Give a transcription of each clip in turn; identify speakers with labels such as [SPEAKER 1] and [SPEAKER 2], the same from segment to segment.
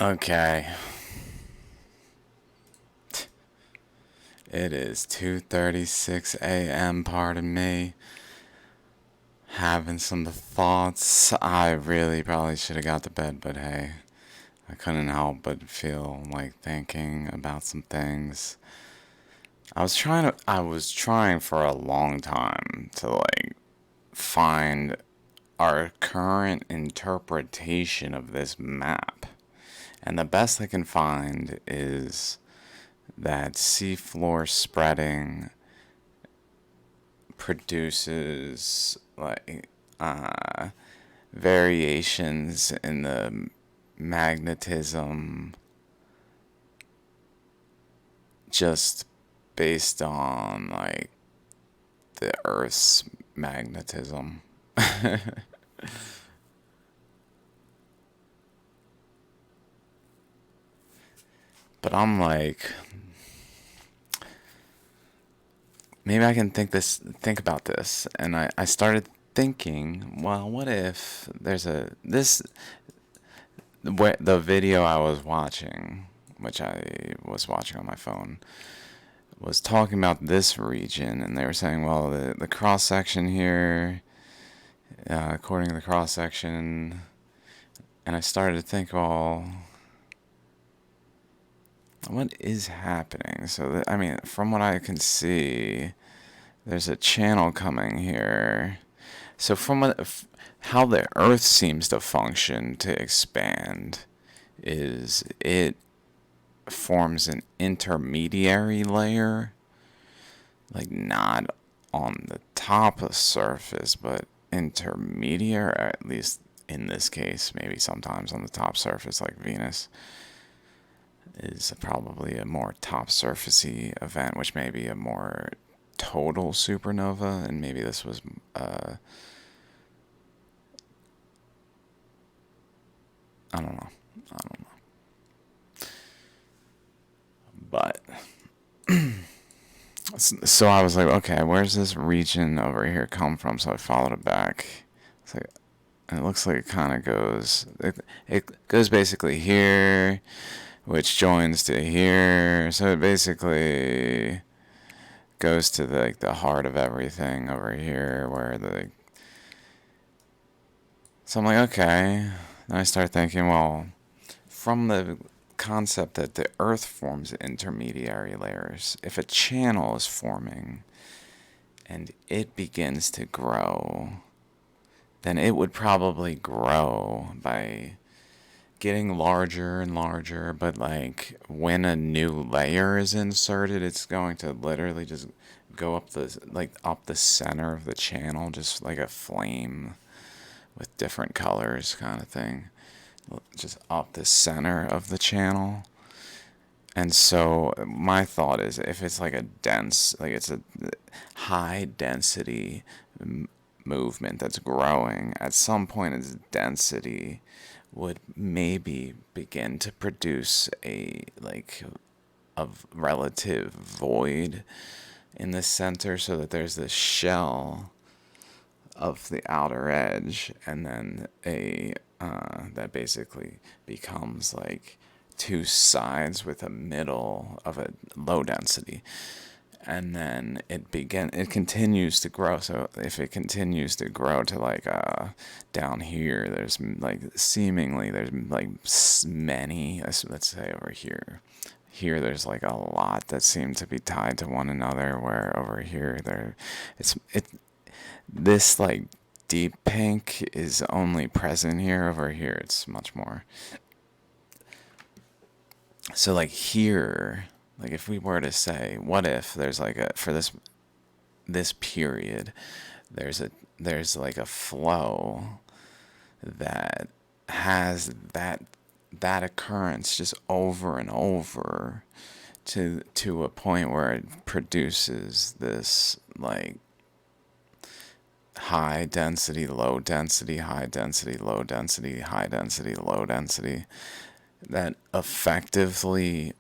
[SPEAKER 1] Okay, it is 2:36 a.m. Pardon me. Having some thoughts. I really probably should have got to bed, but hey, I couldn't help but feel like thinking about some things. I was trying for a long time to find our current interpretation of this map. And the best I can find is that seafloor spreading produces variations in the magnetism just based on the Earth's magnetism. But I'm like, maybe I can think about this, and I started thinking, well, what if there's a this the video I was watching, which I was watching on my phone, was talking about this region, and they were saying, well, the cross section here, according to the cross section, and I started to think, well, what is happening? So, I mean, from what I can see, there's a channel coming here. So, how the Earth seems to function to expand is it forms an intermediary layer, like not on the top of the surface, but intermediate, or at least in this case, maybe sometimes on the top surface, like Venus is probably a more top surfacey event, which may be a more total supernova, and maybe this was, I don't know, I don't know, but so I was like, okay, where's this region over here come from? So I followed it back. It's like, and it looks like it kind of it goes basically here, which joins to here. So it basically goes to the heart of everything over here, where so I'm like, okay. Then I start thinking, well, from the concept that the Earth forms intermediary layers, if a channel is forming and it begins to grow, then it would probably grow by getting larger and larger. But when a new layer is inserted, it's going to literally just go up the center of the channel, just like a flame with different colors kind of thing, just up the center of the channel. And so my thought is, if it's like it's a high density movement that's growing, at some point its density would maybe begin to produce a relative void in the center, so that there's this shell of the outer edge, and then a that basically becomes like two sides with a middle of a low density, and then it continues to grow. So if it continues to grow to down here, there's seemingly there's many, let's say over here there's like a lot that seem to be tied to one another, where over here it this deep pink is only present here. Over here it's much more. So here, if we were to say, what if there's for this period, there's a flow that has that occurrence just over and over, to a point where it produces this high density, low density, high density, low density, high density, low density, that effectively,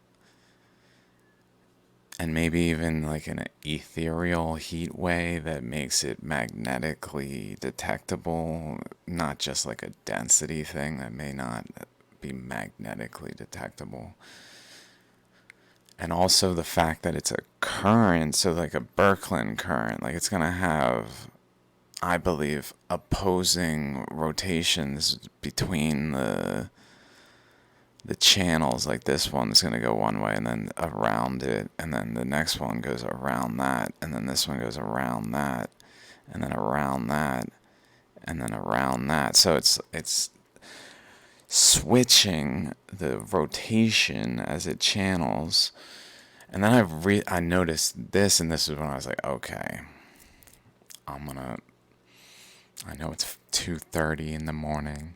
[SPEAKER 1] and maybe even like in an ethereal heat way that makes it magnetically detectable, not just like a density thing that may not be magnetically detectable. And also the fact that it's a current, so like a Birkeland current, like it's going to have, I believe, opposing rotations between the channels. Like this one's going to go one way and then around it, and then the next one goes around that, and then this one goes around that, and then around that, and then around that. So it's switching the rotation as it channels. And then I noticed this, and this is when I was like, okay, I know it's 2:30 in the morning.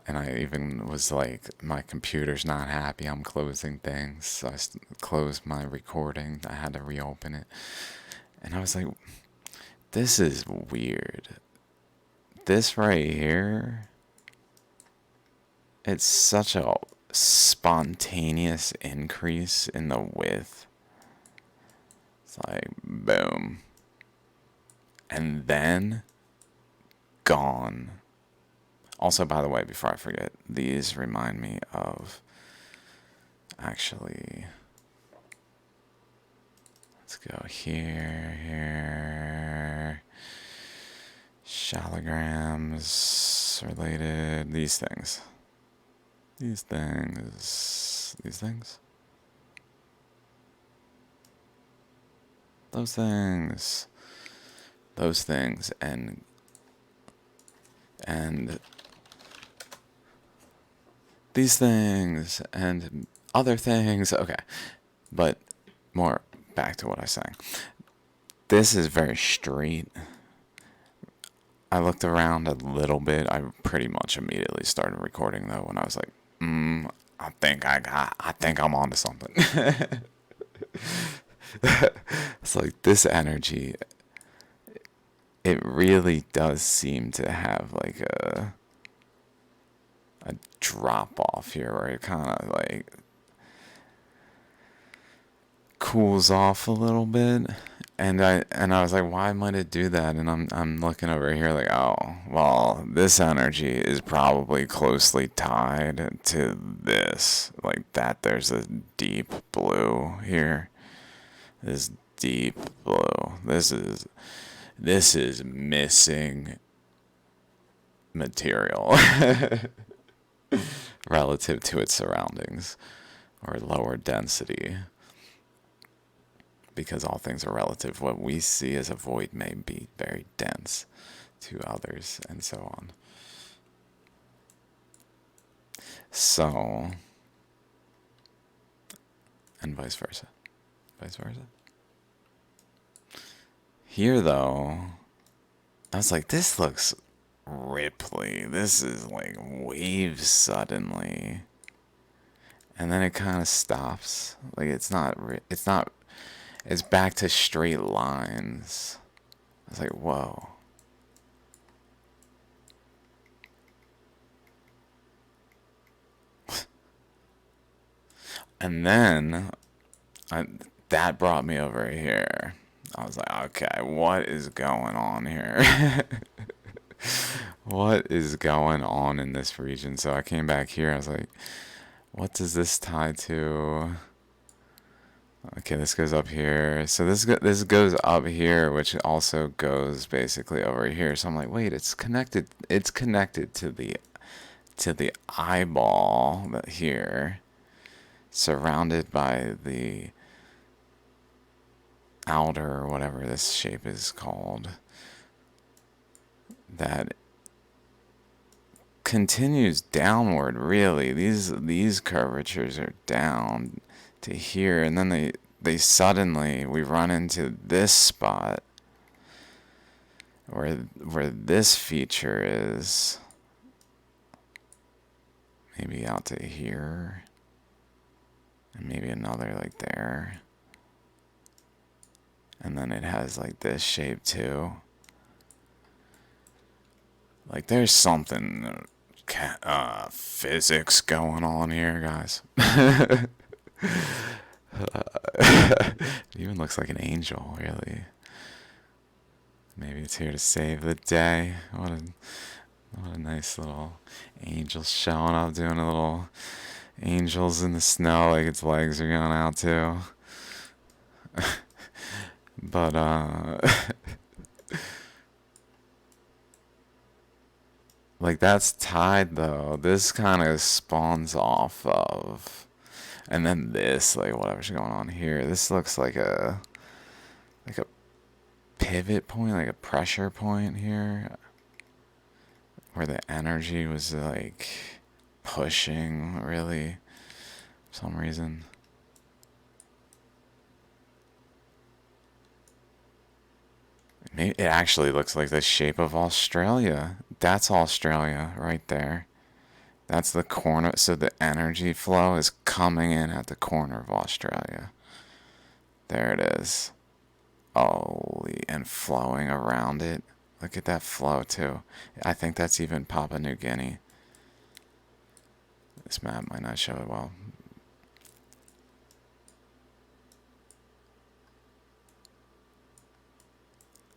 [SPEAKER 1] And I even was like, my computer's not happy. I'm closing things. So I closed my recording. I had to reopen it. And I was like, this is weird. This right here, it's such a spontaneous increase in the width. It's like, boom. And then, gone. Also, by the way, before I forget, these remind me of, actually, let's go here, shallograms related, these things, those things, and these things, and other things. Okay, but more back to what I was saying. This is very straight. I looked around a little bit. I pretty much immediately started recording though when I was like, I think I'm onto something. It's like this energy, it really does seem to have like a drop off here where it kind of like cools off a little bit. And I was like, why might it do that? And I'm looking over here like, oh, well, this energy is probably closely tied to this. Like that there's a deep blue here. This deep blue. This is missing material relative to its surroundings, or lower density, because all things are relative. What we see as a void may be very dense to others, and so on. So, and vice versa. Here, though, I was like, this looks Ripley. This is like waves suddenly. And then it kind of stops. Like it's not, it's back to straight lines. I was like, whoa. And then that brought me over here. I was like, okay, what is going on here? What is going on in this region? So I came back here. I was like, what does this tie to? Okay, this goes up here. So this goes up here, which also goes basically over here. So I'm like, wait, it's connected. It's connected to the eyeball here, surrounded by the outer, or whatever this shape is called, that continues downward. Really, these curvatures are down to here, and then they suddenly, we run into this spot where this feature is, maybe out to here, and maybe another like there, and then it has like this shape too. Like there's something physics going on here, guys. It even looks like an angel, really. Maybe it's here to save the day. What a nice little angel showing up, doing a little angels in the snow, like its legs are going out too. But like that's tide though. This kind of spawns off of, and then this, like whatever's going on here. This looks like a pivot point, like a pressure point here, where the energy was like pushing really for some reason. Maybe it actually looks like the shape of Australia. That's Australia right there. That's the corner. So the energy flow is coming in at the corner of Australia. There it is. Holy, and flowing around it. Look at that flow too. I think that's even Papua New Guinea. This map might not show it well.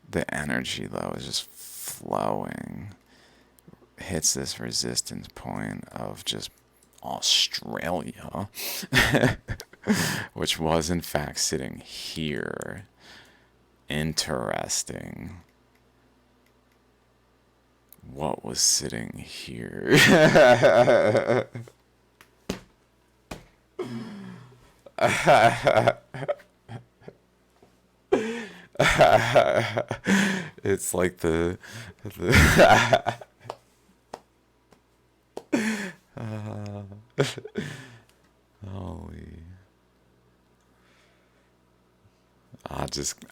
[SPEAKER 1] The energy though is just flowing. Hits this resistance point of just Australia, which was in fact sitting here. Interesting. What was sitting here? It's like the holy.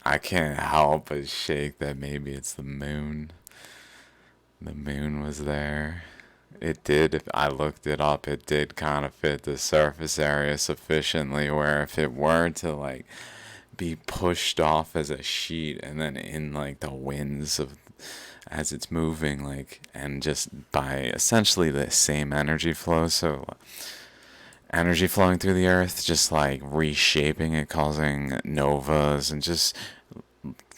[SPEAKER 1] I can't help but shake that maybe it's the moon. The moon was there. It did, if I looked it up, it did kind of fit the surface area sufficiently where if it were to like be pushed off as a sheet and then in like the winds of as it's moving like and just by essentially the same energy flow, so energy flowing through the earth just like reshaping it, causing novas and just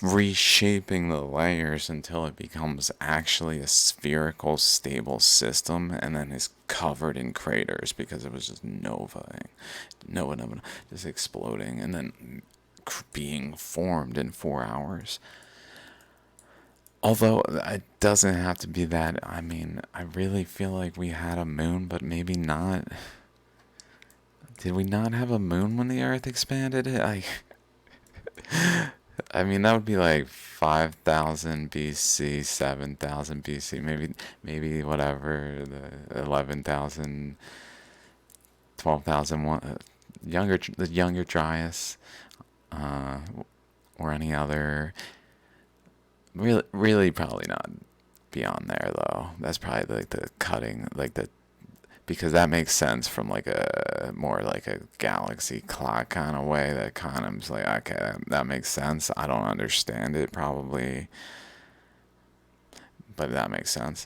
[SPEAKER 1] reshaping the layers until it becomes actually a spherical stable system and then is covered in craters because it was just nova, just exploding and then being formed in 4 hours. Although it doesn't have to be that. I mean, I really feel like we had a moon, but maybe not. Did we not have a moon when the Earth expanded? I mean, that would be like 5,000 BC, 7,000 BC, maybe whatever, the 11,000, 12,000, the younger Dryas, uh, or any other. Really, probably not beyond there though. That's probably like the cutting, like the because that makes sense from like a more like a galaxy clock kind of way. That kind of is like okay, that makes sense. I don't understand it probably, but that makes sense.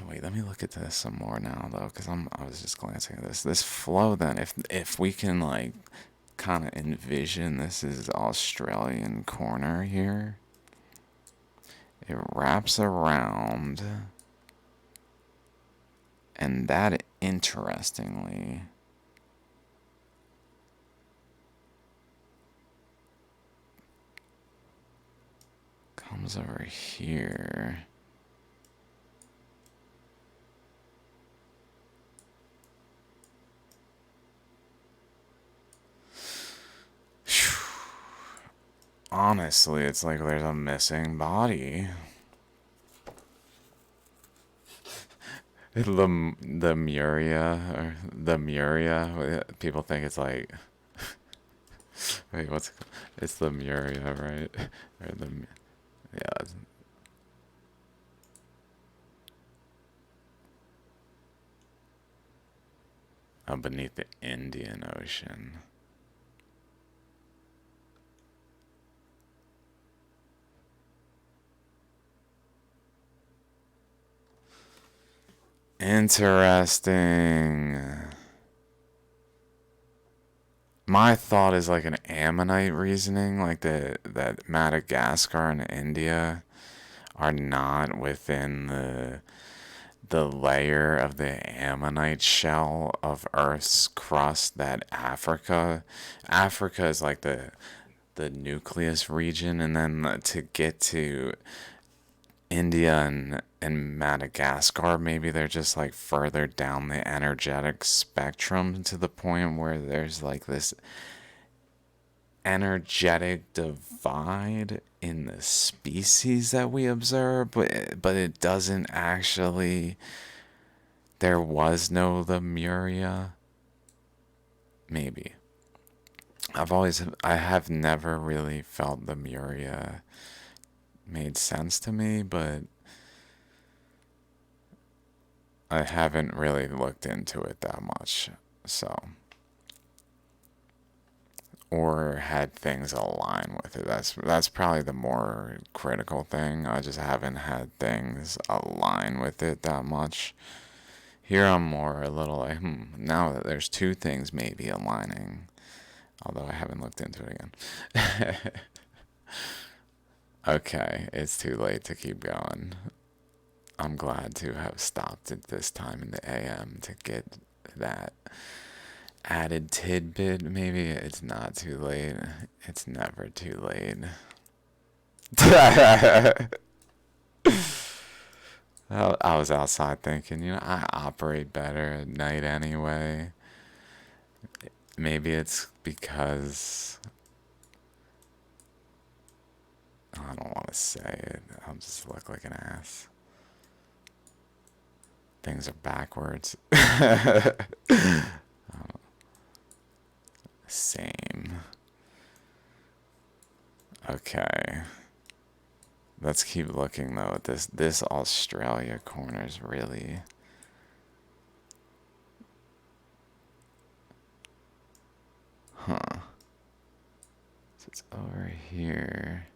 [SPEAKER 1] Wait, let me look at this some more now though, because I was just glancing at this flow. Then if we can like kind of envision this is Australian corner here. It wraps around, and that interestingly comes over here. Honestly, it's like there's a missing body. The Muria or the Muria. People think it's like wait, what's it called? It's the Muria, right? Or the yeah. Beneath the Indian Ocean. Interesting. My thought is like an Ammonite reasoning, like that Madagascar and India are not within the layer of the ammonite shell of Earth's crust that Africa is like the nucleus region, and then to get to India and Madagascar, maybe they're just like further down the energetic spectrum to the point where there's like this energetic divide in the species that we observe, but it doesn't actually. There was no Lemuria. Maybe. I have never really felt Lemuria made sense to me, but I haven't really looked into it that much. So, or had things align with it. That's probably the more critical thing. I just haven't had things align with it that much. Here I'm more a little like, now that there's two things maybe aligning, although I haven't looked into it again. Okay, it's too late to keep going. I'm glad to have stopped at this time in the AM to get that added tidbit. Maybe it's not too late. It's never too late. I was outside thinking, I operate better at night anyway. Maybe it's because I don't want to say it. I'll just look like an ass. Things are backwards. Same. Okay. Let's keep looking though at this Australia corner is really so it's over here.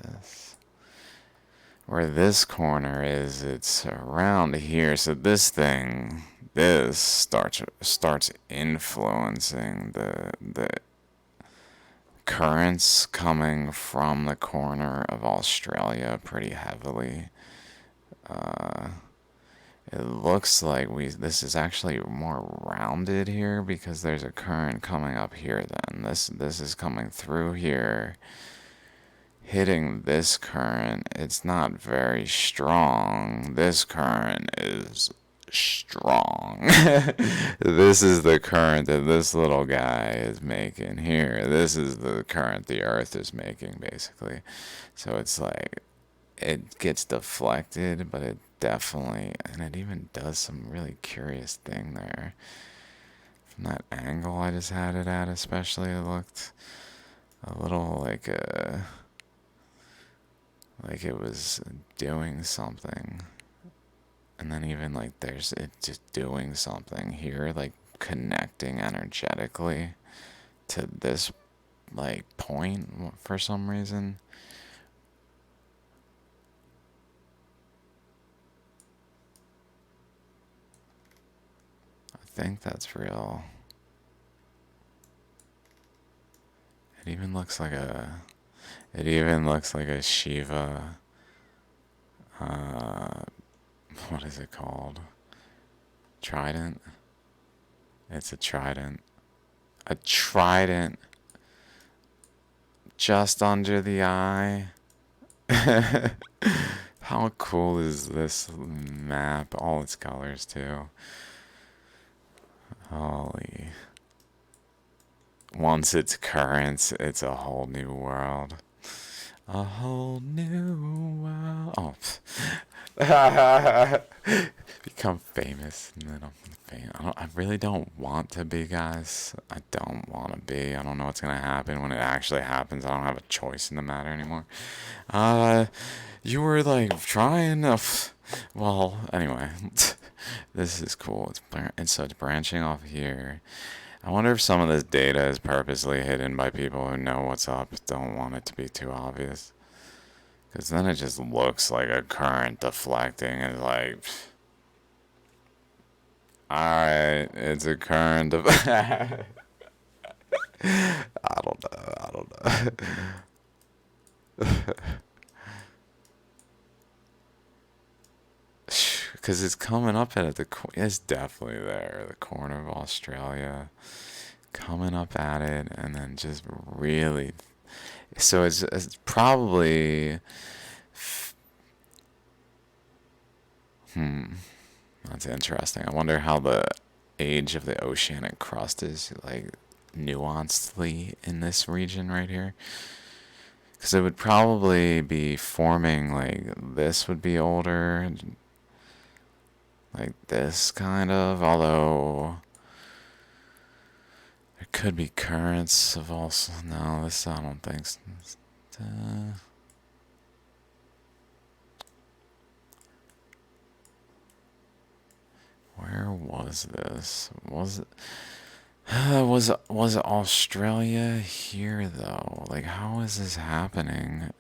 [SPEAKER 1] This where this corner is, it's around here. So this starts influencing the currents coming from the corner of Australia pretty heavily. It looks like this is actually more rounded here because there's a current coming up here then. This is coming through here, hitting this current. It's not very strong. This current is strong. This is the current that this little guy is making here. This is the current the earth is making basically. So it's like it gets deflected, but it definitely, and it even does some really curious thing there. From that angle I just had it at, especially, it looked a little like it was doing something. And then even like there's it just doing something here, like connecting energetically to this like point for some reason. I think that's real. It even looks like a Shiva. Uh, what is it called? Trident. It's a trident. A trident just under the eye. How cool is this map? All its colors too. Holy. Once it's currents, it's a whole new world. A whole new world. Oh. Become famous. And then I'm famous. I really don't want to be, guys. I don't want to be. I don't know what's going to happen when it actually happens. I don't have a choice in the matter anymore. You were like trying to. Well, anyway. This is cool. It's branching off here. I wonder if some of this data is purposely hidden by people who know what's up, don't want it to be too obvious. Because then it just looks like a current deflecting and like, Alright, it's a current of I don't know. I don't know. Because it's coming up at it's definitely there. The corner of Australia. Coming up at it and then just really. So it's probably. Hmm. That's interesting. I wonder how the age of the oceanic crust is like nuancedly in this region right here. Because it would probably be forming like this would be older, like this kind of. Although there could be currents of also. No, this I don't think. Uh, where was this? Was it? Was Australia here though? Like, how is this happening?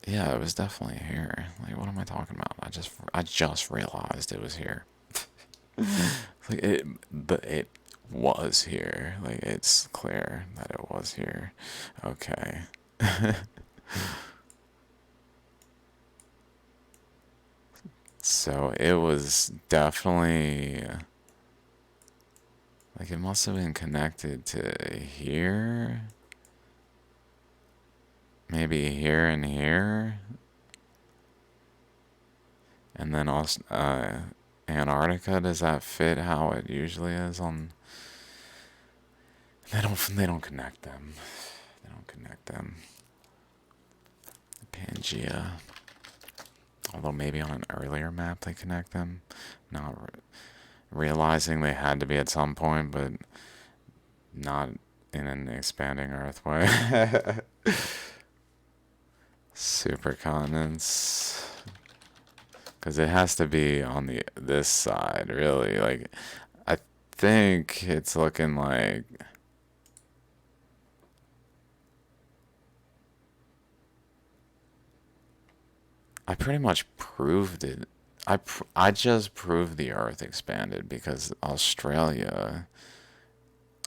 [SPEAKER 1] Yeah, it was definitely here. Like, what am I talking about? I just realized it was here. Like but it was here. Like, it's clear that it was here. Okay. So it was definitely like it must have been connected to here, maybe here and here, and then also Antarctica. Does that fit how it usually is on? They don't connect them. They don't connect them. Pangea. Although maybe on an earlier map they connect them, not realizing they had to be at some point, but not in an expanding Earth way. Supercontinents, because it has to be on the this side, really. Like, I think it's looking like I pretty much proved it. I just proved the Earth expanded because Australia,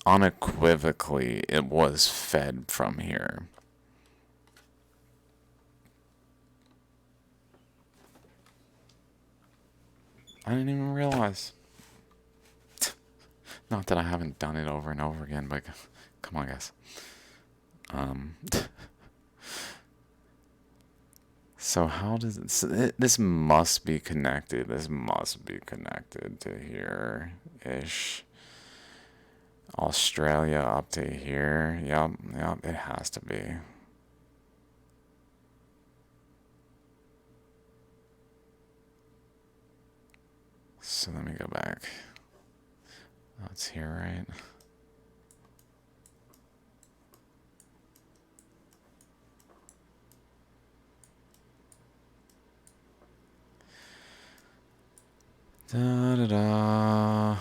[SPEAKER 1] unequivocally, it was fed from here. I didn't even realize. Not that I haven't done it over and over again, but come on, guys. Um, so how does it, so this must be connected? This must be connected to here ish. Australia up to here. Yep, yep, it has to be. So let me go back. Oh, it's here, right? Da da da.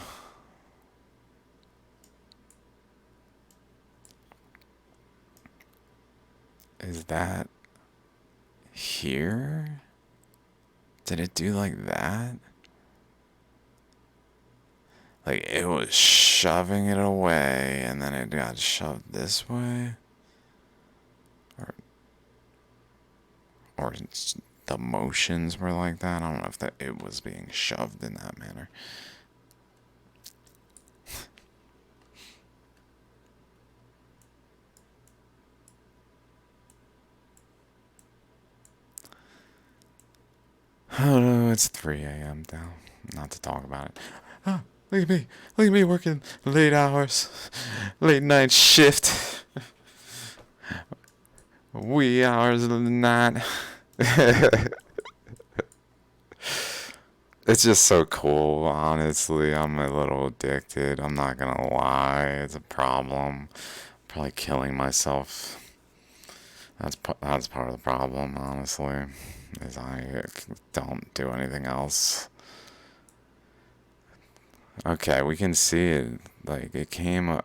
[SPEAKER 1] Is that here? Did it do like that? Like it was shoving it away and then it got shoved this way? Or, or the motions were like that? I don't know if that it was being shoved in that manner. Oh no, it's 3 a.m. now. Not to talk about it. Oh, look at me. Look at me working late hours. Late night shift. Wee hours of the night. It's just so cool, honestly. I'm a little addicted. I'm not gonna lie. It's a problem. Probably killing myself. That's part of the problem, honestly. Is I don't do anything else. Okay, we can see it. Like it came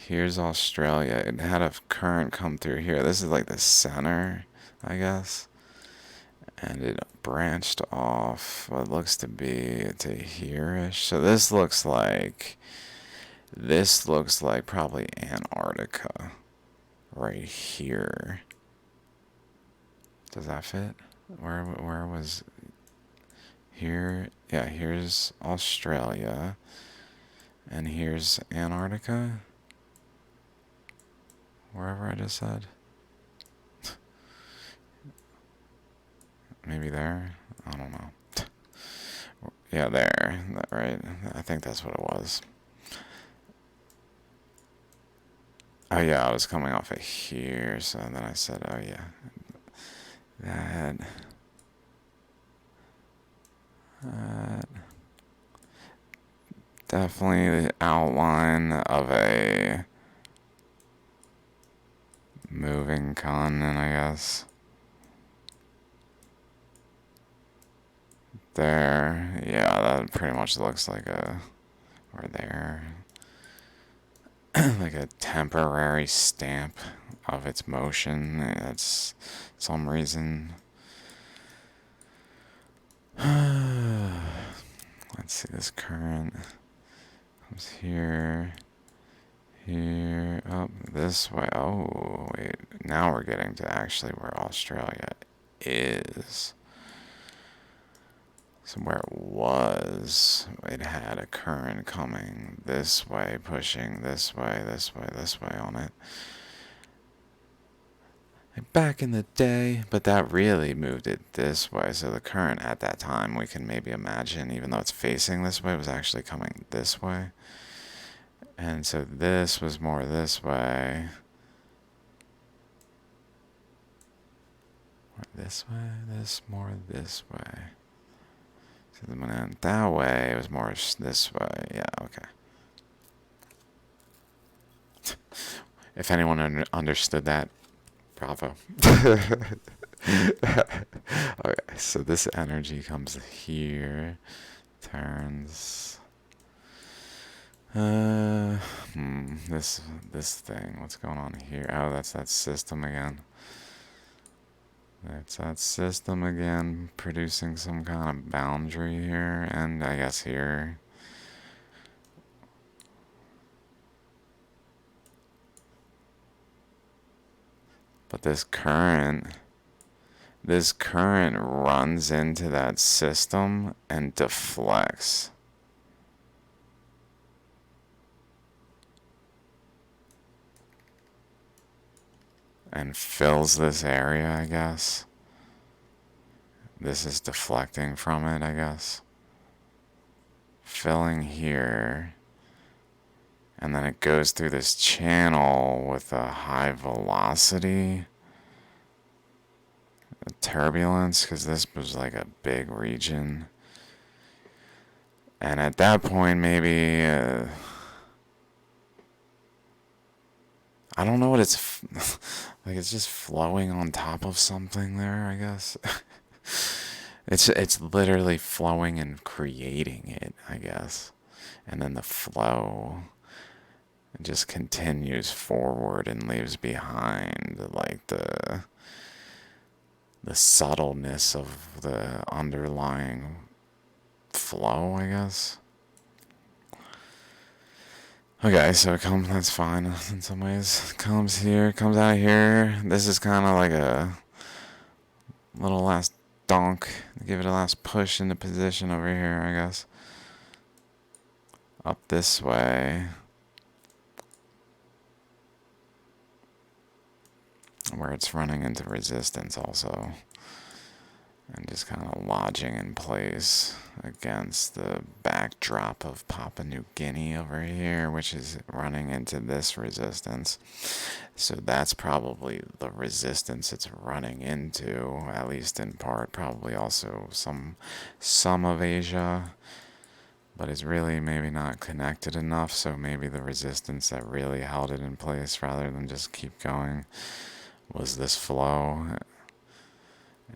[SPEAKER 1] Here's Australia. It had a current come through here. This is like the center, I guess. And it branched off what looks to be to here-ish. So this looks like probably Antarctica right here. Does that fit? Where was here? Yeah, here's Australia. And here's Antarctica. Wherever I just said. Maybe there? I don't know. Yeah, there. Right? I think that's what it was. Oh yeah, I was coming off of here, so then I said, oh yeah. That. Definitely the outline of a moving continent, I guess. There. Yeah, that pretty much looks like or there. Like a temporary stamp of its motion. It's some reason. Let's see, this current comes here, up this way. Oh, wait. Now we're getting to actually where Australia is. So where it was, it had a current coming this way, pushing this way, this way, this way on it. Like back in the day, but that really moved it this way. So the current at that time, we can maybe imagine, even though it's facing this way, was actually coming this way. And so this was more this way. This way, this more this way. So then when it went that way, it was more this way. Yeah, okay. If anyone understood that, bravo. Okay, so this energy comes here, turns. This thing. What's going on here? Oh, that's that system again. That's that system again, producing some kind of boundary here, and I guess here. But this current runs into that system and deflects. And fills this area, I guess. This is deflecting from it, I guess. Filling here. And then it goes through this channel with a high velocity. A turbulence, because this was like a big region. And at that point, maybe... I don't know what it's... like, it's just flowing on top of something there, I guess. It's literally flowing and creating it, I guess. And then the flow just continues forward and leaves behind like the subtleness of the underlying flow, I guess. Okay, so it comes, that's fine in some ways. It comes here, comes out here. This is kind of like a little last donk. Give it a last push into position over here, I guess. Up this way. Where it's running into resistance also. And just kind of lodging in place against the backdrop of Papua New Guinea over here, which is running into this resistance. So that's probably the resistance it's running into, at least in part. Probably also some of Asia, but it's really maybe not connected enough. So maybe the resistance that really held it in place rather than just keep going was this flow.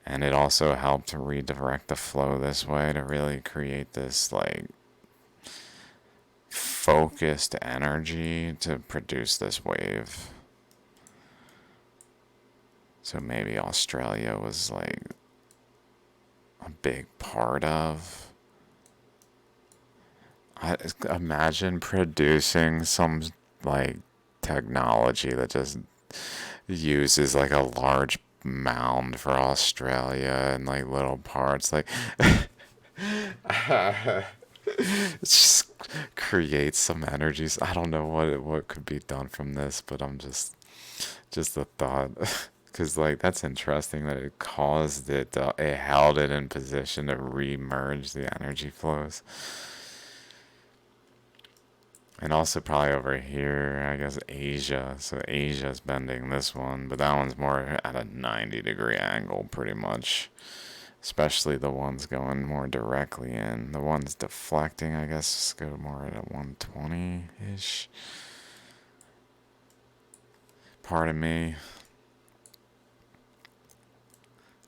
[SPEAKER 1] And it also helped to redirect the flow this way to really create this like focused energy to produce this wave. So maybe Australia was like a big part of. Imagine producing some like technology that just uses like a large mound for Australia and like little parts like it just creates some energies. I don't know what could be done from this, but I'm just a thought. Because like that's interesting that it caused it, it held it in position to re-merge the energy flows. And also probably over here, I guess Asia. So Asia's bending this one, but that one's more at a 90-degree angle pretty much. Especially the ones going more directly in. The ones deflecting, I guess, go more at a 120-ish. Pardon me.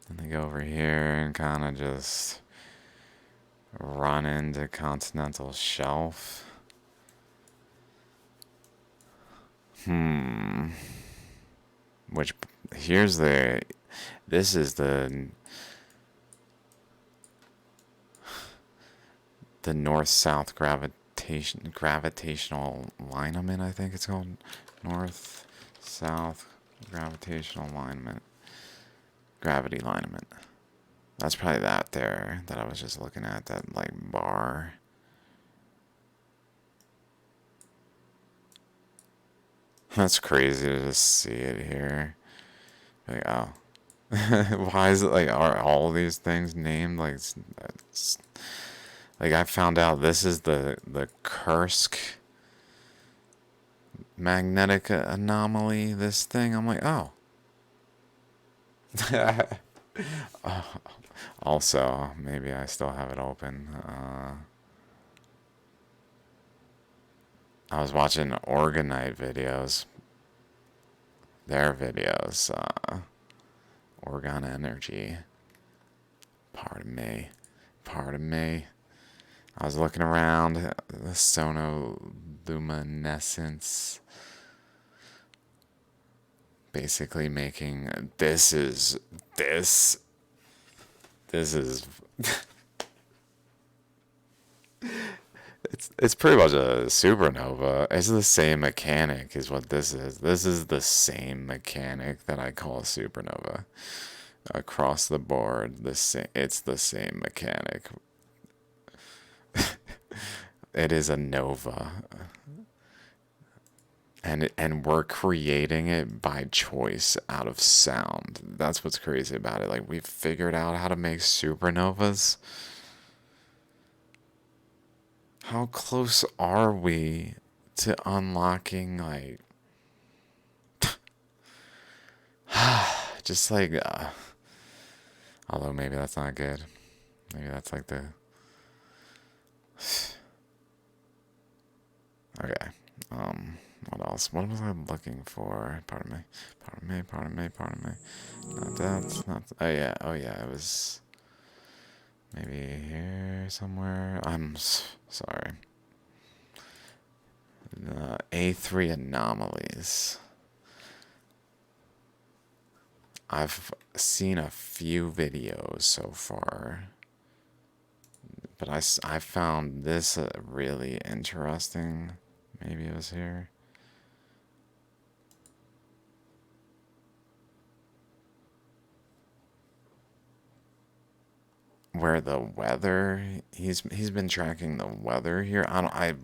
[SPEAKER 1] And they go over here and kind of just run into continental shelf. Which here's this is the north-south gravitational alignment, I think it's called. North-south gravitational alignment. Gravity alignment. That's probably that there that I was just looking at, that like bar. That's crazy to just see it here. Like, oh. Why is it like, are all these things named like it's, like I found out this is the Kursk magnetic anomaly, this thing. I'm like, oh. Also, maybe I still have it open. I was watching Orgonite videos. Their videos. Orgone Energy. Pardon me. Pardon me. I was looking around the sonoluminescence. Basically making this is it's pretty much a supernova. It's the same mechanic is what this is. This is the same mechanic that I call a supernova. Across the board, it's the same mechanic. It is a nova. And we're creating it by choice out of sound. That's what's crazy about it. Like we've figured out how to make supernovas. How close are we to unlocking like just like although maybe that's not good. Maybe that's like the okay. What else? What was I looking for? Pardon me. Pardon me. Pardon me. Pardon me. Not that. Not. Oh yeah. Oh yeah. It was maybe here somewhere. I'm sorry. A3 anomalies. I've seen a few videos so far, but I found this really interesting. Maybe it was here. Where the weather, he's been tracking the weather here. I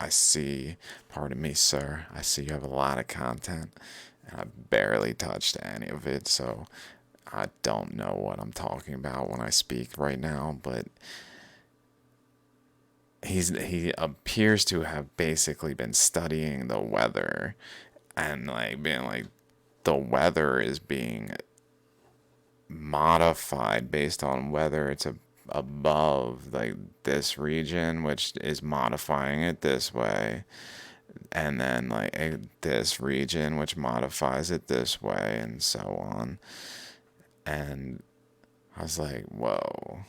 [SPEAKER 1] see, pardon me, sir. I see you have a lot of content, and I barely touched any of it, so I don't know what I'm talking about when I speak right now, but he appears to have basically been studying the weather and like being like the weather is being modified based on whether it's above like this region, which is modifying it this way, and then like this region, which modifies it this way, and so on. And I was like, whoa.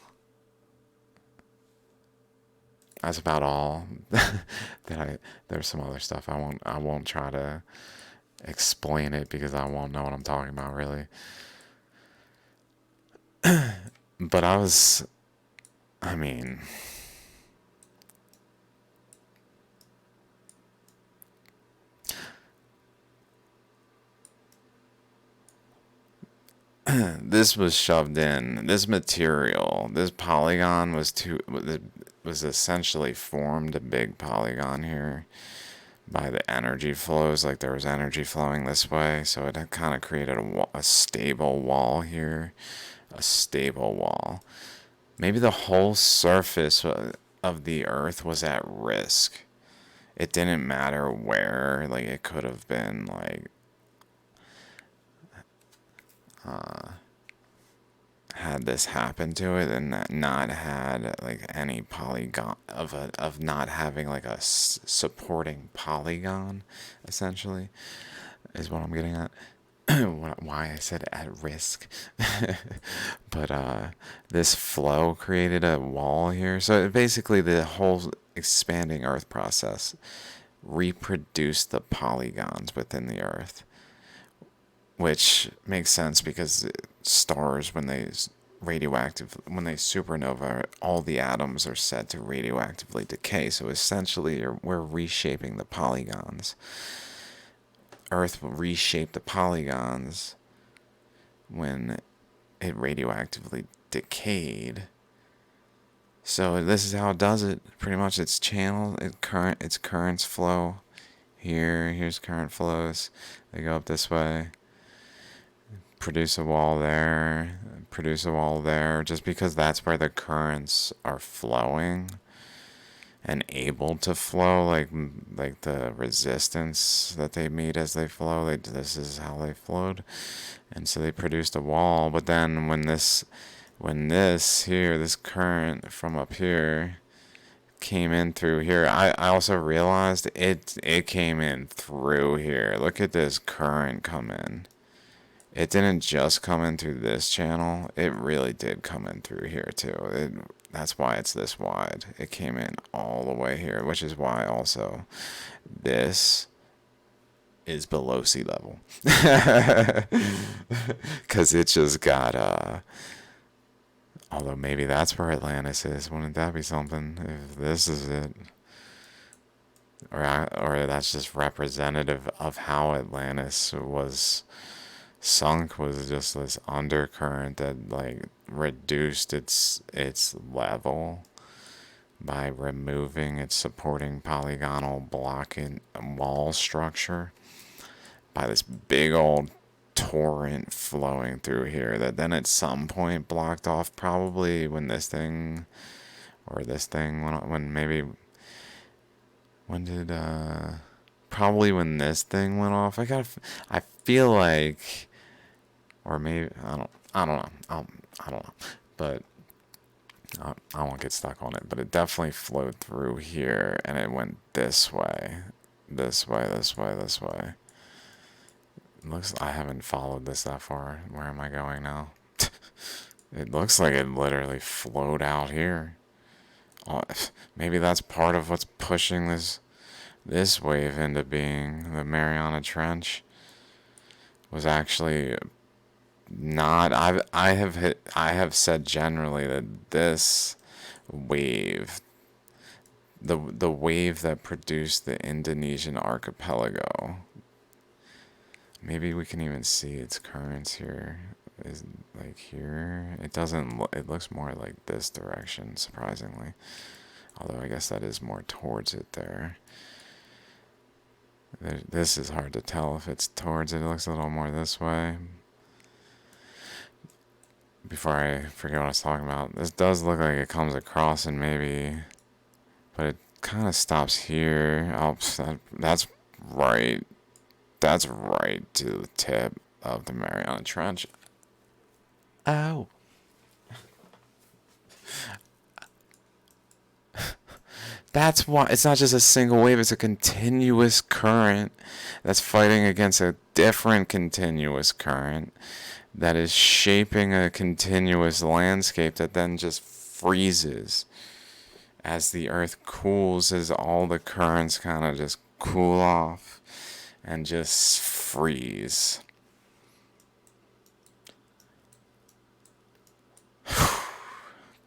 [SPEAKER 1] that's about all. that there's some other stuff I won't try to explain it because I won't know what I'm talking about really. But I mean, this was shoved in. This material, this polygon was essentially formed a big polygon here by the energy flows. Like there was energy flowing this way, so it kind of created a stable wall here, a stable wall. Maybe the whole surface of the Earth was at risk. It didn't matter where. Like it could have been like had this happen to it and not had like any polygon of not having like a supporting polygon, essentially, is what I'm getting at. Why I said at risk. But this flow created a wall here. So basically, the whole expanding Earth process reproduced the polygons within the Earth, which makes sense because stars, when they supernova, all the atoms are said to radioactively decay. So essentially, we're reshaping the polygons. Earth will reshape the polygons when it radioactively decayed. So this is how it does it. Pretty much, its channel, its currents flow here. Here's current flows. They go up this way. Produce a wall there. Produce a wall there. Just because that's where the currents are flowing and able to flow, like the resistance that they meet as they flow. This is how they flowed, and so they produced a wall. But then when this current from up here came in through here, I also realized it came in through here. Look at this current come in. It didn't just come in through this channel. It really did come in through here too. That's why it's this wide. It came in all the way here, which is why also this is below sea level. Because it just got, although maybe that's where Atlantis is. Wouldn't that be something if this is it? Or that's just representative of how Atlantis was sunk, was just this undercurrent that like reduced its level by removing its supporting polygonal block and wall structure by this big old torrent flowing through here that then at some point blocked off, probably when this thing or this thing when maybe when did probably when this thing went off. I feel like, or maybe I don't know. I don't know, but I won't get stuck on it. But it definitely flowed through here, and it went this way, this way, this way, this way. Looks I haven't followed this that far. Where am I going now? It looks like it literally flowed out here. Maybe that's part of what's pushing this wave into being. The Mariana Trench was actually not. I have said generally that this wave, the wave that produced the Indonesian archipelago. Maybe we can even see its currents here. Is like here. It doesn't. It looks more like this direction, surprisingly. Although I guess that is more towards it there. This is hard to tell if it's towards it. It looks a little more this way. Before I forget what I was talking about, this does look like it comes across and maybe, but it kind of stops here. Oh, that's right. That's right to the tip of the Mariana Trench. Ow. That's why it's not just a single wave, it's a continuous current that's fighting against a different continuous current that is shaping a continuous landscape that then just freezes as the earth cools, as all the currents kind of just cool off and just freeze.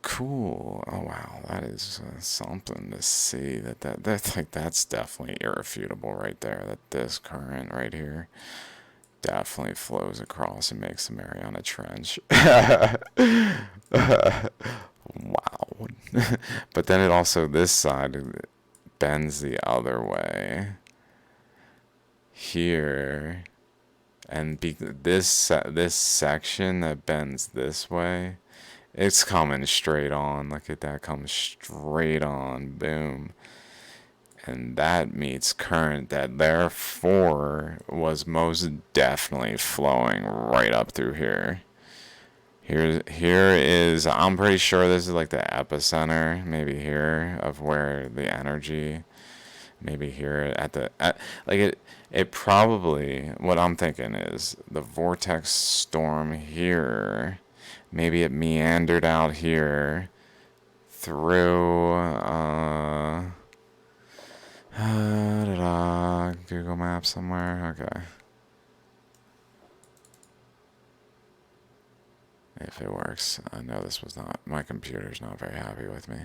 [SPEAKER 1] Cool. Oh wow, that is something to see. That's definitely irrefutable right there. That this current right here definitely flows across and makes the Mariana Trench. Wow. But then it also, this side bends the other way here, and this section that bends this way, it's coming straight on. Look at that, comes straight on. Boom. And that meets current that therefore was most definitely flowing right up through here. Here is, I'm pretty sure this is like the epicenter, maybe here, of where the energy, maybe here like it probably, what I'm thinking is the vortex storm here, maybe it meandered out here through, Google Maps somewhere, okay. If it works. I know this was not, my computer's not very happy with me.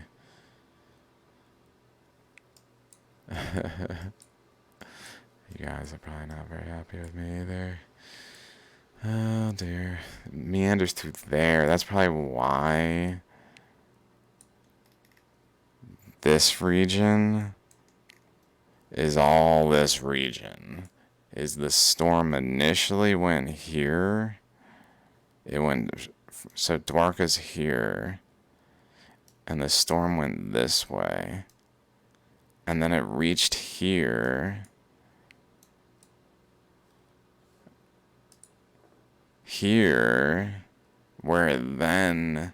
[SPEAKER 1] You guys are probably not very happy with me either. Oh dear. Meanders through there. That's probably why this region is all this region. Is the storm initially went here. It went, so Dwarka's here. And the storm went this way. And then it reached here. Here, where it then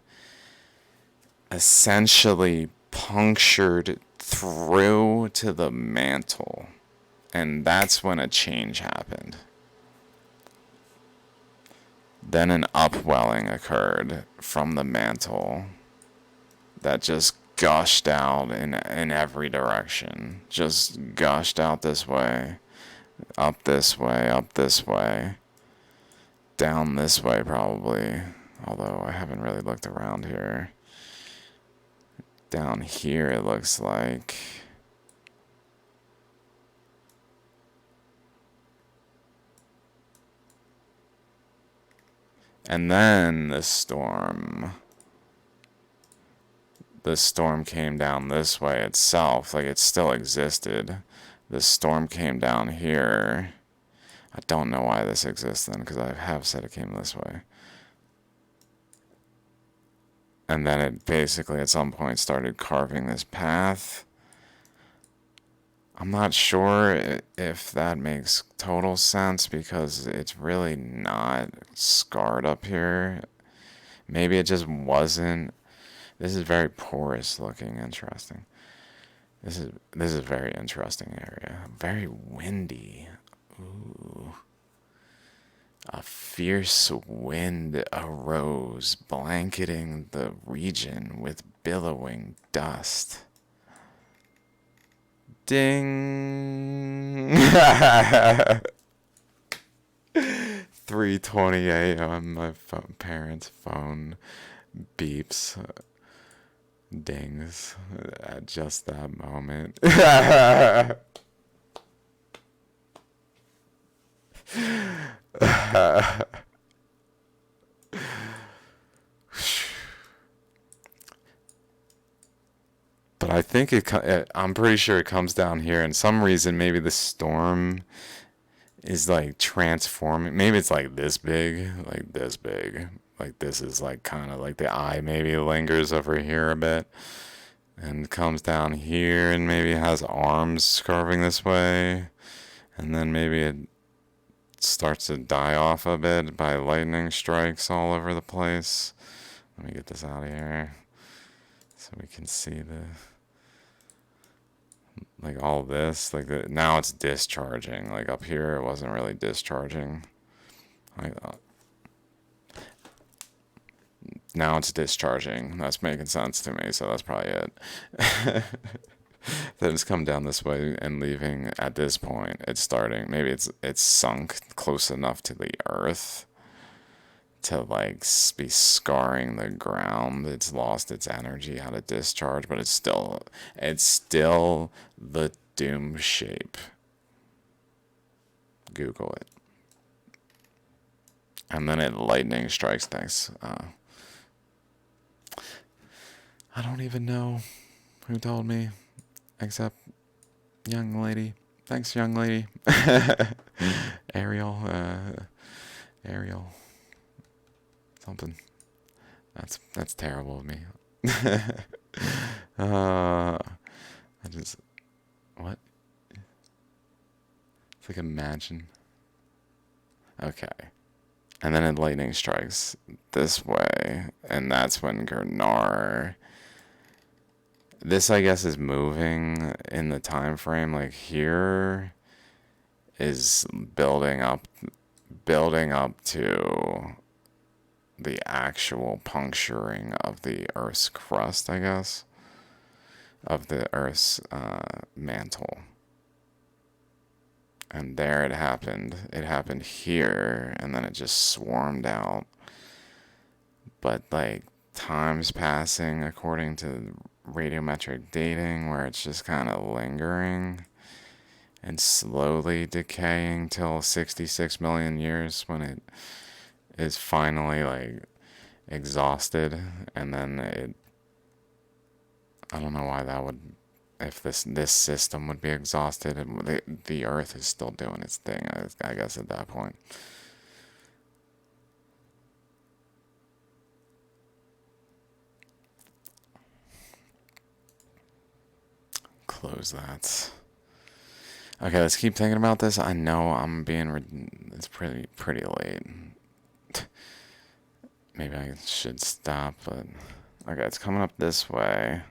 [SPEAKER 1] essentially punctured through to the mantle. And that's when a change happened. Then an upwelling occurred from the mantle that just gushed out in every direction. Just gushed out this way, up this way, up this way, down this way probably, although I haven't really looked around here. Down here it looks like. And then the storm came down this way itself, like it still existed. The storm came down here. I don't know why this exists then, because I have said it came this way. And then it basically at some point started carving this path. I'm not sure if that makes total sense, because it's really not scarred up here. Maybe it just wasn't. This is very porous looking, interesting. This is a very interesting area. Very windy. Ooh. A fierce wind arose, blanketing the region with billowing dust. Ding! 3:20 a.m. My parents' phone beeps, dings at just that moment. But I think I'm pretty sure it comes down here. And some reason, maybe the storm is like transforming. Maybe it's like this big, like this big. Like this is like kind of like the eye maybe lingers over here a bit. And comes down here and maybe has arms carving this way. And then maybe it starts to die off a bit by lightning strikes all over the place. Let me get this out of here so we can see like all this. Now it's discharging. Like up here, it wasn't really discharging. Like, Now it's discharging. That's making sense to me, so that's probably it. Then it's come down this way and leaving at this point. It's starting. Maybe it's sunk close enough to the earth to like be scarring the ground. It's lost its energy how to discharge, but it's still the doom shape. Google it. And then it lightning strikes things. I don't even know who told me, except young lady. Thanks, young lady. Ariel, Ariel, something. That's terrible of me. I just what? It's like imagine. Okay. And then a lightning strikes this way, and that's when Gurnar. This, I guess, is moving in the time frame. Like here is building up to the actual puncturing of the Earth's crust, I guess, of the Earth's mantle. And there it happened. It happened here, and then it just swarmed out. But like time's passing according to radiometric dating, where it's just kind of lingering and slowly decaying till 66 million years when it is finally like exhausted, and then I don't know why that would, if this system would be exhausted, and the Earth is still doing its thing, I guess at that point. Close that. Okay, let's keep thinking about this. I know it's pretty late. Maybe I should stop, but okay, it's coming up this way.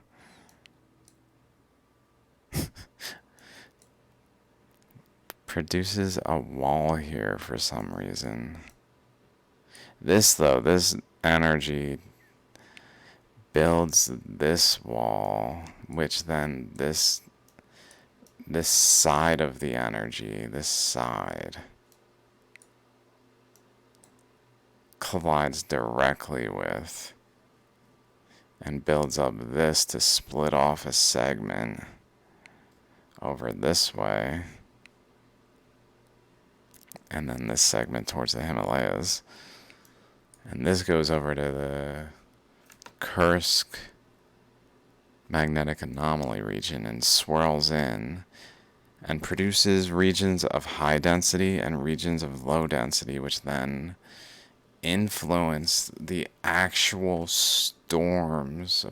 [SPEAKER 1] Produces a wall here for some reason. This energy builds this wall, which then this side of the energy, this side, collides directly with and builds up this to split off a segment over this way, and then this segment towards the Himalayas. And this goes over to the Kursk magnetic anomaly region and swirls in and produces regions of high density and regions of low density, which then influence the actual storms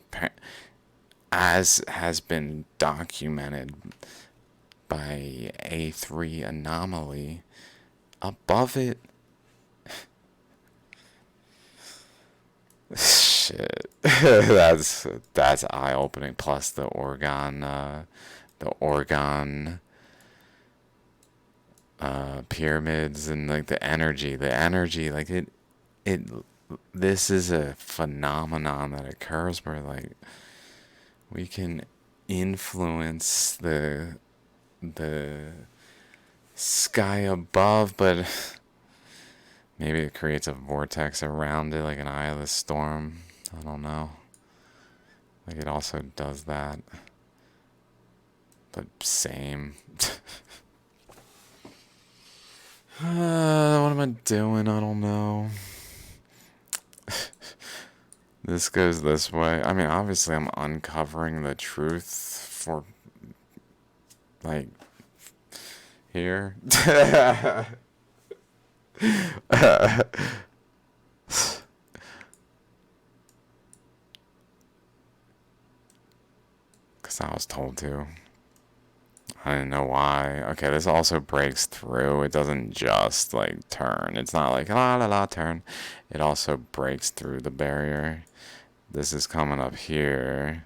[SPEAKER 1] as has been documented by A3 anomaly. Above it, shit, that's eye opening. Plus the Orgone pyramids, and like the energy, like it. This is a phenomenon that occurs where like we can influence the sky above, but maybe it creates a vortex around it, like an eye of the storm. I don't know. Like it also does that, but same. What am I doing? I don't know. This goes this way. I mean, obviously, I'm uncovering the truth for like here. Because I was told to. I didn't know why. Okay, this also breaks through. It doesn't just like turn. It's not like la la la turn. It also breaks through the barrier. This is coming up here.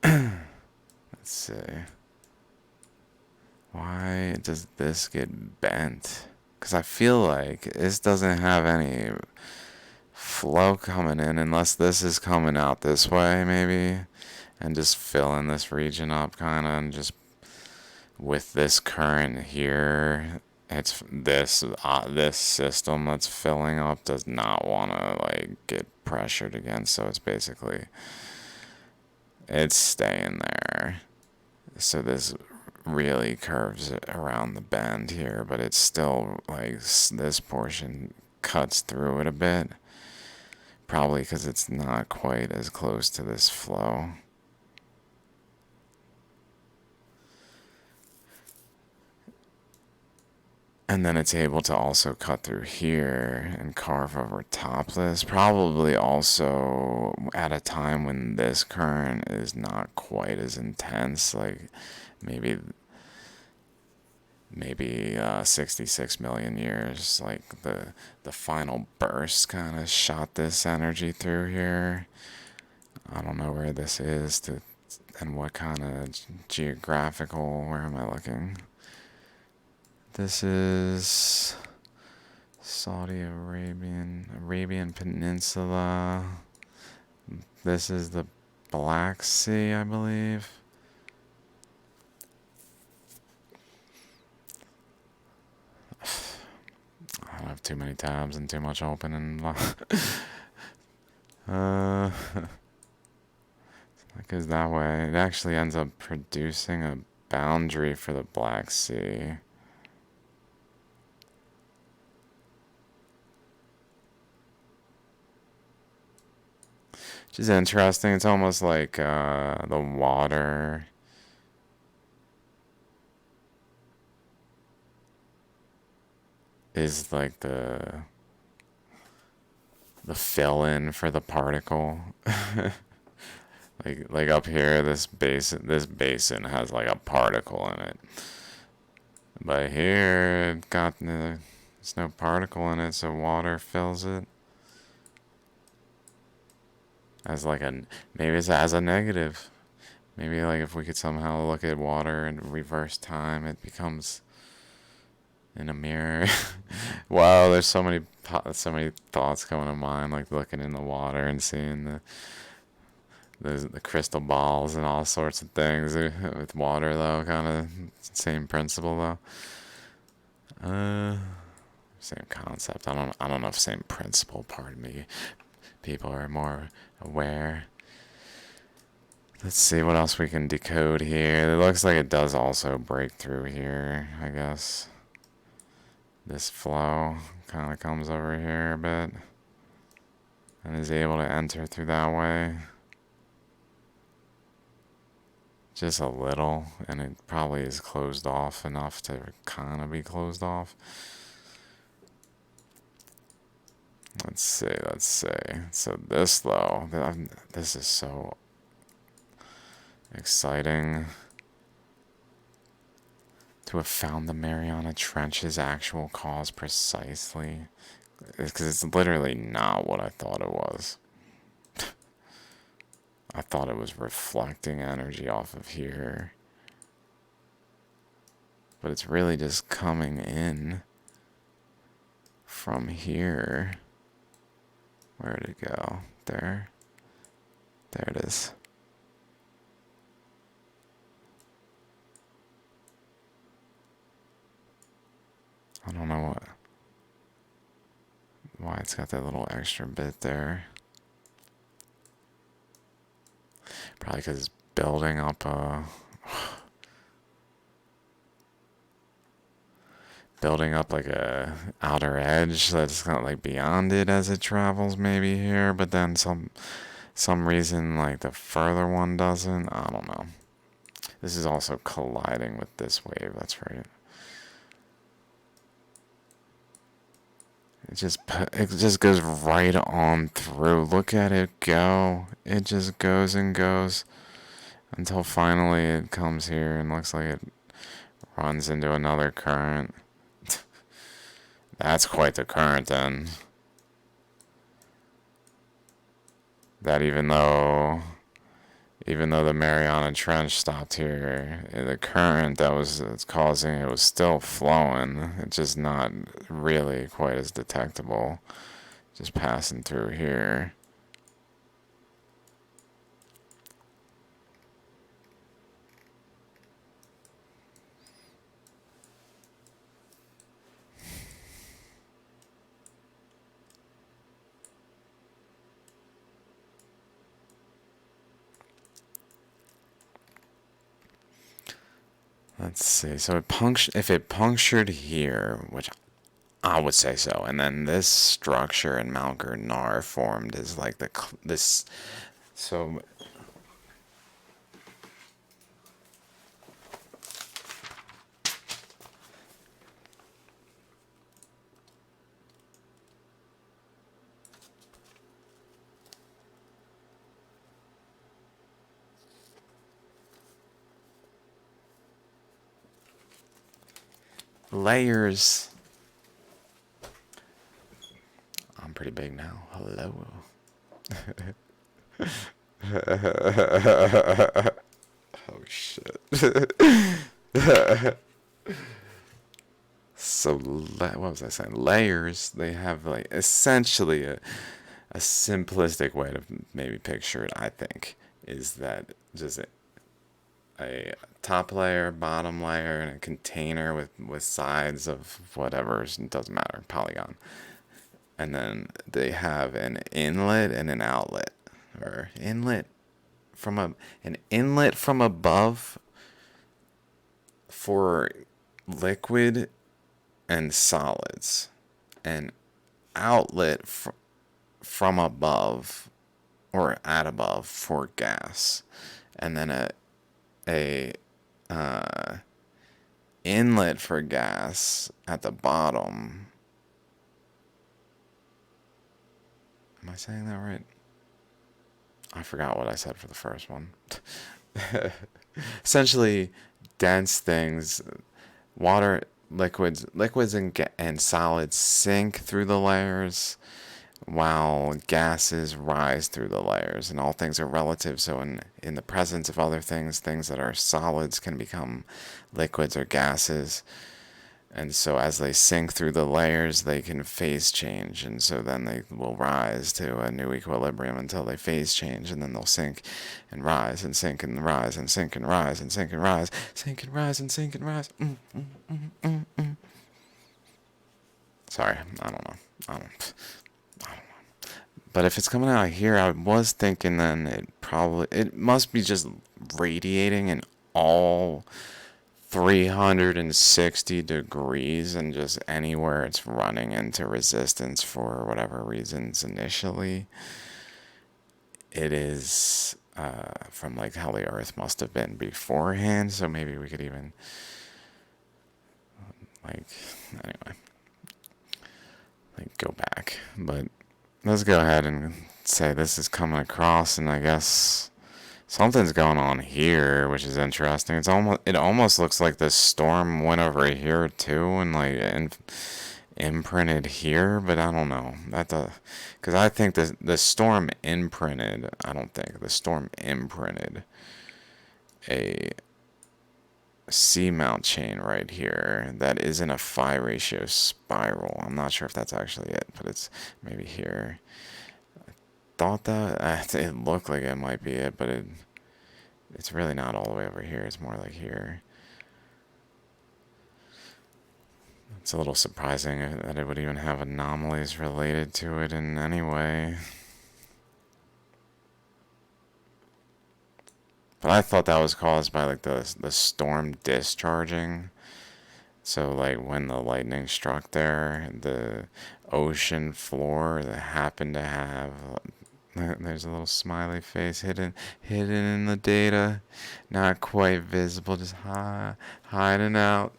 [SPEAKER 1] Let's see. Why does this get bent? Because I feel like this doesn't have any flow coming in, unless this is coming out this way, maybe, and just filling this region up, kind of, and just with this current here, it's this system that's filling up does not want to like get pressured again, so it's basically it's staying there. So this really curves around the bend here, but it's still like this portion cuts through it a bit, probably because it's not quite as close to this flow. And then it's able to also cut through here and carve over top this, probably also at a time when this current is not quite as intense, like maybe 66 million years, like the final burst kind of shot this energy through here. I don't know where this is and what kind of geographical, where am I looking? This is Saudi Arabian Peninsula. This is the Black Sea, I believe. I don't have too many tabs and too much open and it goes that way. It actually ends up producing a boundary for the Black Sea. Which is interesting. It's almost like the water is like the fill-in for the particle. like up here, this basin has like a particle in it, but here there's no particle in it, so water fills it as like maybe it's as a negative. Maybe like if we could somehow look at water in reverse time, it becomes in a mirror. Wow, there's so many thoughts coming to mind, like looking in the water and seeing the crystal balls and all sorts of things with water though, kind of same principle though. Same concept. I don't know if same principle. Pardon me. People are more aware. Let's see what else we can decode here. It looks like it does also break through here, I guess. This flow kind of comes over here a bit and is able to enter through that way. Just a little, and it probably is closed off enough to kind of be closed off. Let's see. So this though, this is so exciting. To have found the Mariana Trench's actual cause precisely. Because it's literally not what I thought it was. I thought it was reflecting energy off of here. But it's really just coming in from here. Where did it go? There. There it is. I don't know why it's got that little extra bit there. Probably because it's building up like a outer edge that's kind of like beyond it as it travels maybe here, but then some reason like the further one doesn't. I don't know. This is also colliding with this wave. That's right. It just goes right on through. Look at it go. It just goes and goes until finally it comes here and looks like it runs into another current. That's quite the current then. That even though the Mariana Trench stopped here, the current that was causing it was still flowing. It's just not really quite as detectable. just passing through here. Let's see. So if it punctured here, which I would say so, and then this structure in Mount Gurnar formed is like this. So layers. I'm pretty big now. Hello. Oh shit. So what was I saying? Layers. They have like essentially a simplistic way to maybe picture it. I think is that just a top layer, bottom layer, and a container with sides of whatever. It doesn't matter. Polygon. And then they have an inlet and an outlet, or an inlet from above for liquid and solids, an outlet from above or at above for gas, and then a inlet for gas at the bottom. Am I saying that right? I forgot what I said for the first one. Essentially, dense things, water, liquids and solids sink through the layers, while gases rise through the layers, and all things are relative. So in the presence of other things, things that are solids can become liquids or gases. And so as they sink through the layers, they can phase change. And so then they will rise to a new equilibrium until they phase change. And then they'll sink and rise and sink and rise and sink and rise and sink and rise. Sink and rise and sink and rise. Sorry, I don't know. I don't know. But if it's coming out here, I was thinking then it must be just radiating in all 360 degrees, and just anywhere it's running into resistance for whatever reasons initially, it is from like how the earth must have been beforehand. So maybe we could even like anyway like go back. But let's go ahead and say this is coming across, and I guess something's going on here, which is interesting. It almost looks like the storm went over here too, and like imprinted here, but I don't know. Because I think the storm imprinted. I don't think the storm imprinted a seamount chain right here that isn't a phi ratio spiral. I'm not sure if that's actually it, but it's maybe here. Thought that it looked like it might be it, but it's really not all the way over here. It's more like here. It's a little surprising that it would even have anomalies related to it in any way. But I thought that was caused by like the storm discharging. So like when the lightning struck there, the ocean floor that happened to have there's a little smiley face hidden in the data, not quite visible, just hiding out.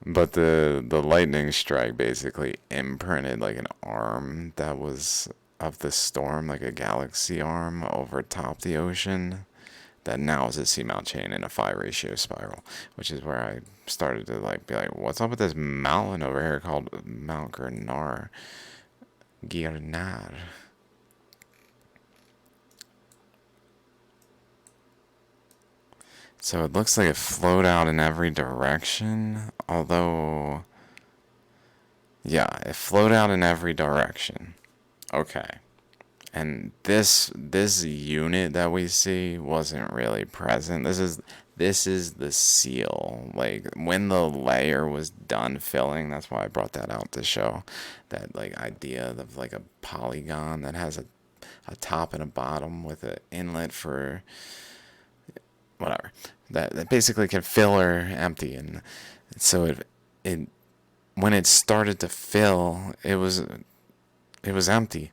[SPEAKER 1] But the lightning strike basically imprinted like an arm that was of the storm, like a galaxy arm over top the ocean. That now is a seamount chain in a phi ratio spiral, which is where I started to like be like, what's up with this mountain over here called Mount Gurnar? Girnar. So it looks like it flowed out in every direction, although, yeah, it flowed out in every direction. Okay. And this unit that we see wasn't really present. This is the seal. Like when the layer was done filling, that's why I brought that out to show that like idea of like a polygon that has a top and a bottom with an inlet for whatever. That basically can fill or empty, and so it when it started to fill, it was empty.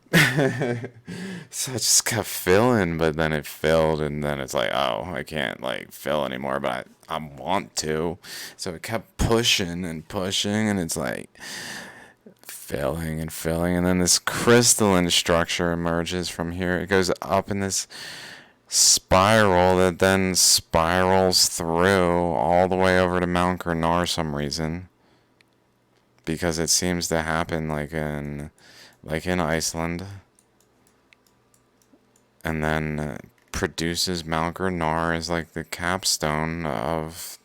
[SPEAKER 1] So I just kept filling, but then it filled, and then it's like, oh, I can't like fill anymore, but I want to. So it kept pushing and pushing, and it's like filling and filling, and then this crystalline structure emerges from here. It goes up in this spiral that then spirals through all the way over to Mount Grenard some reason. Because it seems to happen like in Iceland, and then produces Mount Grenard as like the capstone of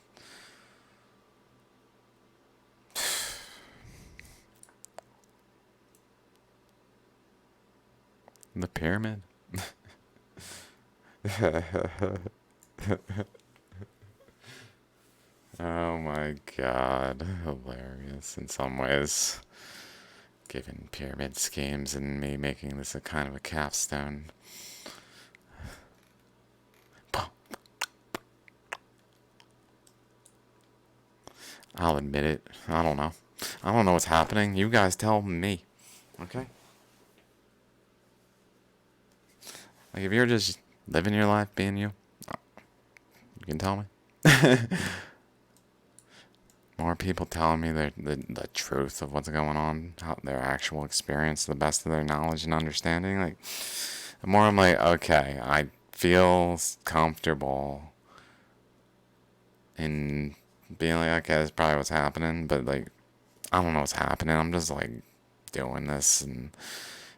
[SPEAKER 1] the pyramid. Oh my god, hilarious in some ways. Given pyramid schemes and me making this a kind of a capstone. I'll admit it. I don't know. I don't know what's happening. You guys tell me. Okay? Like, if you're just living your life being you, you can tell me. More people telling me the truth of what's going on, how their actual experience, the best of their knowledge and understanding. Like, the more I'm like, okay, I feel comfortable in being like, okay, that's probably what's happening, but like, I don't know what's happening. I'm just like doing this, and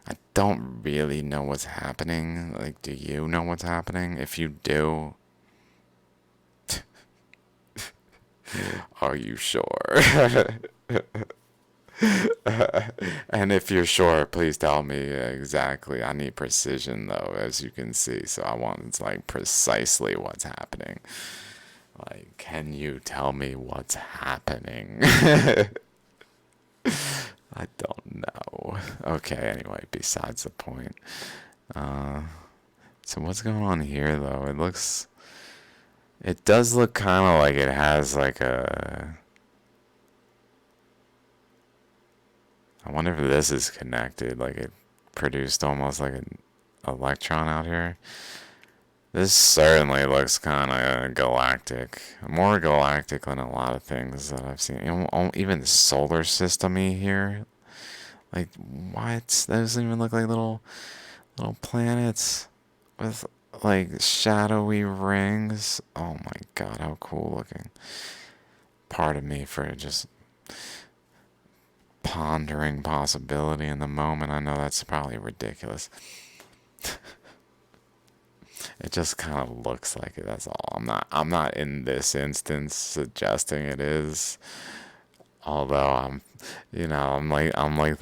[SPEAKER 1] I don't really know what's happening. Like, do you know what's happening? If you do, are you sure? And if you're sure, please tell me exactly. I need precision though, as you can see. So I want it's like precisely what's happening. Like, can you tell me what's happening? I don't know. Okay, anyway, besides the point. Uh, so what's going on here though? It does look kind of like it has like I wonder if this is connected. Like it produced almost like an electron out here. This certainly looks kind of galactic. More galactic than a lot of things that I've seen. Even solar system-y here. Like, what? That doesn't even look like little planets with like shadowy rings. Oh my god, how cool looking. Pardon me for just pondering possibility in the moment. I know that's probably ridiculous. It just kind of looks like it. That's all. I'm not in this instance suggesting it is. Although I'm like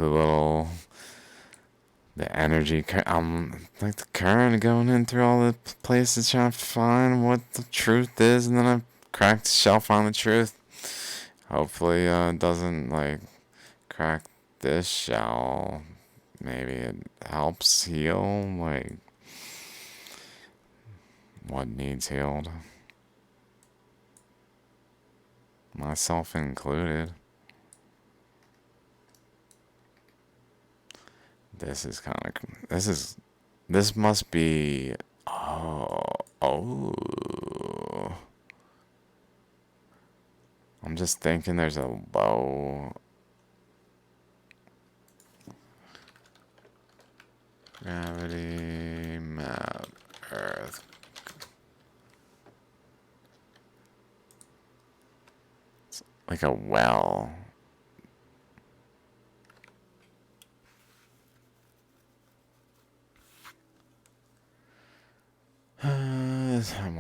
[SPEAKER 1] the energy. I'm like the current going in through all the places trying to find what the truth is, and then I cracked the shell, find the truth. Hopefully, it doesn't like crack this shell. Maybe it helps heal like what needs healed, myself included. This is kind of this must be oh. I'm just thinking there's a low gravity map Earth. It's like a well.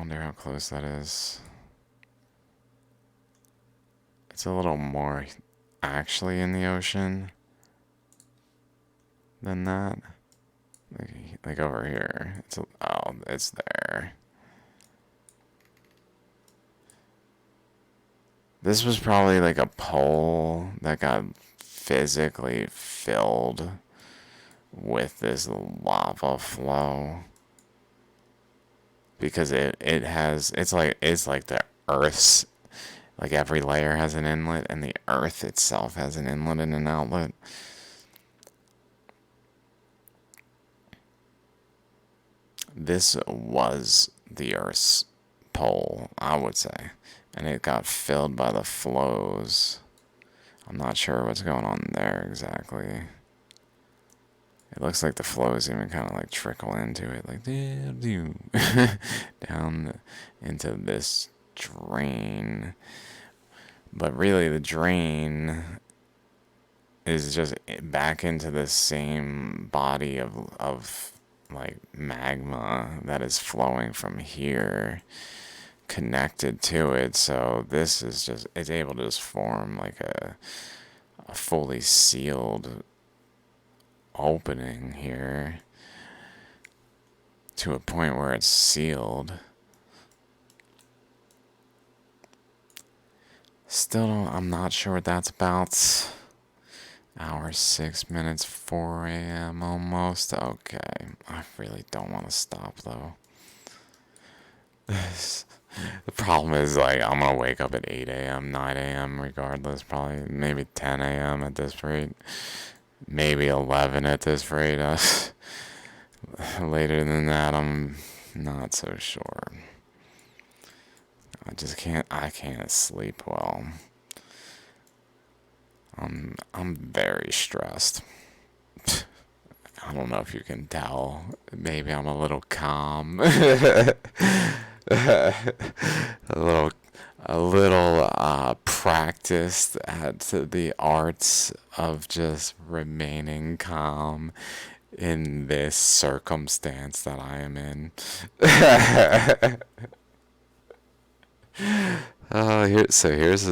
[SPEAKER 1] wonder how close that is. It's a little more actually in the ocean than that. Like over here. Oh, it's there. This was probably like a pole that got physically filled with this lava flow. Because it's like the Earth's, like every layer has an inlet and the Earth itself has an inlet and an outlet. This was the Earth's pole, I would say, and it got filled by the flows. I'm not sure what's going on there exactly. It looks like the flows even kind of like trickle into it, like down into this drain. But really, the drain is just back into the same body of like magma that is flowing from here, connected to it. So this is just, it's able to just form like a fully sealed opening here to a point where it's sealed. Still I'm not sure what that's about. Hour 6 minutes, 4 a.m. almost. Okay, I really don't want to stop though. The problem is, like, I'm gonna wake up at 8 a.m., 9 a.m. regardless. Probably maybe 10 a.m. at this rate. Maybe 11 at this rate. Later than that, I'm not so sure. I can't sleep well. I'm very stressed. I don't know if you can tell. Maybe I'm a little calm. a little practiced at the arts of just remaining calm in this circumstance that I am in. Here's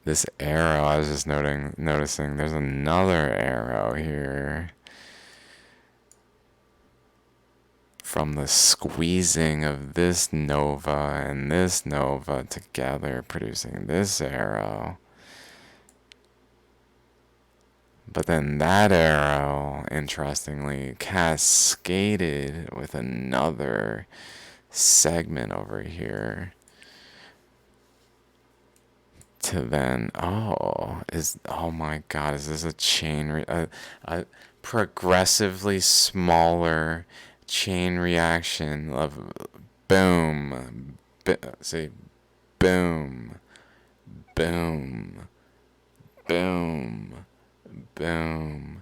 [SPEAKER 1] this arrow. I was just noticing. There's another arrow here from the squeezing of this nova and this nova together, producing this arrow. But then that arrow, interestingly, cascaded with another segment over here to then, oh my god, is this a a progressively smaller chain reaction of boom, say boom, boom, boom, boom,